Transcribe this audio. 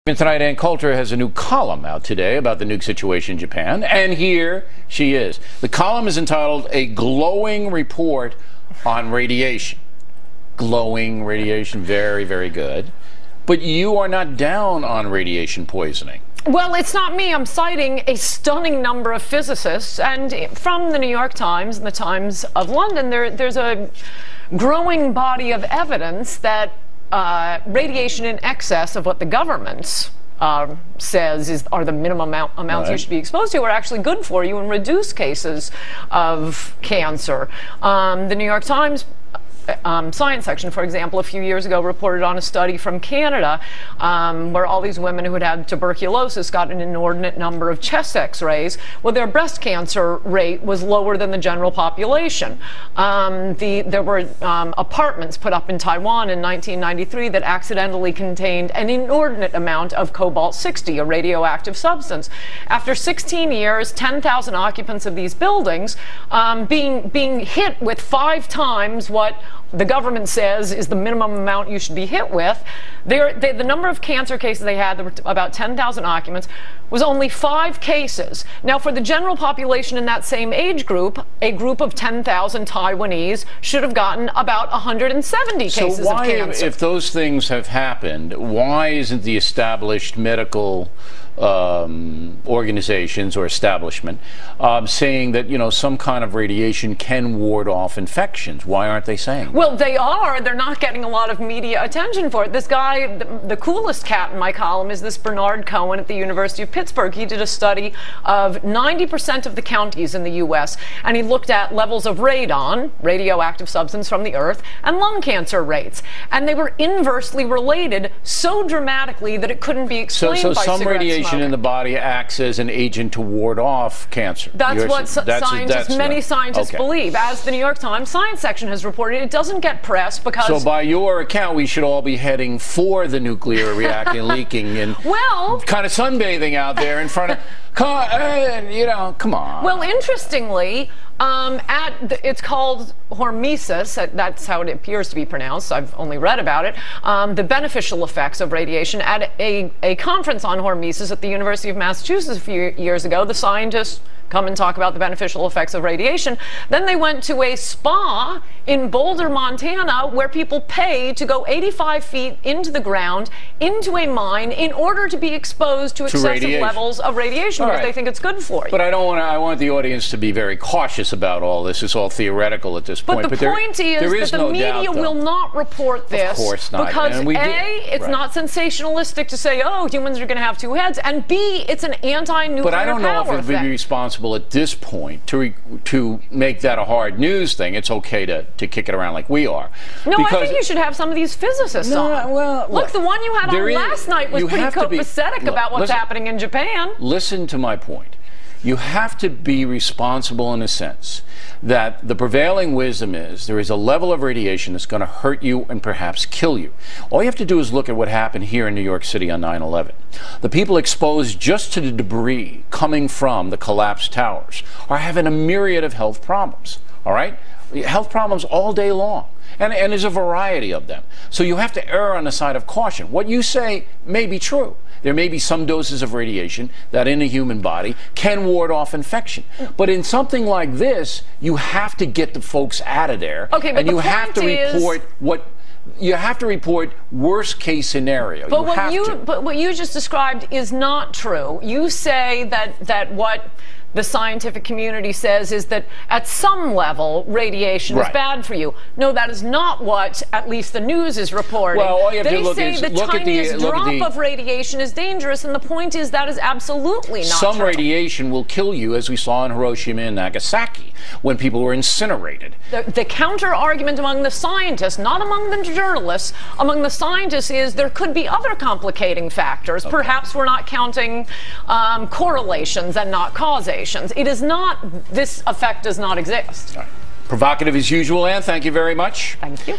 Tonight, Ann Coulter has a new column out today about the nuke situation in Japan, and here she is. The column is entitled "A Glowing Report on Radiation." Glowing radiation, very, very good. But you are not down on radiation poisoning. Well, it's not me. I'm citing a stunning number of physicists, and from the New York Times and the Times of London, there's a growing body of evidence that radiation in excess of what the government says are the minimum amounts you should be exposed to are actually good for you and reduce cases of cancer. The New York Times science section, for example, a few years ago reported on a study from Canada where all these women who had had tuberculosis got an inordinate number of chest x-rays. Well, their breast cancer rate was lower than the general population. There were apartments put up in Taiwan in 1993 that accidentally contained an inordinate amount of cobalt-60, a radioactive substance. After 16 years, 10,000 occupants of these buildings being hit with 5 times what the government says is the minimum amount you should be hit with. The number of cancer cases they had, there were about 10,000 occupants, was only 5 cases. Now, for the general population in that same age group, a group of 10,000 Taiwanese should have gotten about 170 cases of cancer. So why, if those things have happened, why isn't the established medical organizations or establishment saying that, you know, some kind of radiation can ward off infections? Why aren't they saying that? Well, they are. They're not getting a lot of media attention for it. This guy, the coolest cat in my column is this Bernard Cohen at the University of Pittsburgh. He did a study of 90% of the counties in the U.S., and he looked at levels of radon, radioactive substance from the earth, and lung cancer rates. And they were inversely related so dramatically that it couldn't be explained by some cigarette radiation smoking. in the body acts as an agent to ward off cancer. That's what many scientists okay. believe. As the New York Times science section has reported, it doesn't get press because... So by your account, we should all be heading for the nuclear reactor leaking and kind of sunbathing out there in front of... you know, come on. Well, interestingly, it's called hormesis, that's how it appears to be pronounced, I've only read about it, the beneficial effects of radiation. At a conference on hormesis at the University of Massachusetts a few years ago, the scientists come and talk about the beneficial effects of radiation. Then they went to a spa in Boulder, Montana, where people pay to go 85 feet into the ground, into a mine, in order to be exposed to excessive levels of radiation, because they think it's good for you. But I want the audience to be very cautious about all this. It's all theoretical at this point. But the point is that the media will not report this. Of course not. Because A, it's not sensationalistic to say, oh, humans are going to have 2 heads, and B, it's an anti-nuclear power But I don't know if it would be thing. responsible at this point to make that a hard news thing. It's okay to kick it around like we are. No, I think you should have some of these physicists on. Well, look, the one you had on last night was pretty copacetic about what's happening in Japan. Listen to my point. You have to be responsible in a sense that the prevailing wisdom is there is a level of radiation that's going to hurt you and perhaps kill you. All you have to do is look at what happened here in New York City on 9/11. The people exposed just to the debris coming from the collapsed towers are having a myriad of health problems, all right? Health problems all day long. And there's a variety of them. So you have to err on the side of caution. What you say may be true. There may be some doses of radiation that in a human body can ward off infection. But in something like this, you have to get the folks out of there. Okay, but and you have to report you have to report worst case scenario. But what you just described is not true. You say that what the scientific community says is that at some level radiation is bad for you. No, that is not what at least the news is reporting. Well, all you have they to look say is, the tiniest drop of radiation is dangerous, and the point is that is absolutely not true. Some true. Radiation will kill you, as we saw in Hiroshima and Nagasaki when people were incinerated. The counter argument among the scientists, not among the journalists, among the scientists is there could be other complicating factors. Perhaps we're not counting correlations and not causation. It is not, this effect does not exist. Provocative as usual, Ann. Thank you very much. Thank you.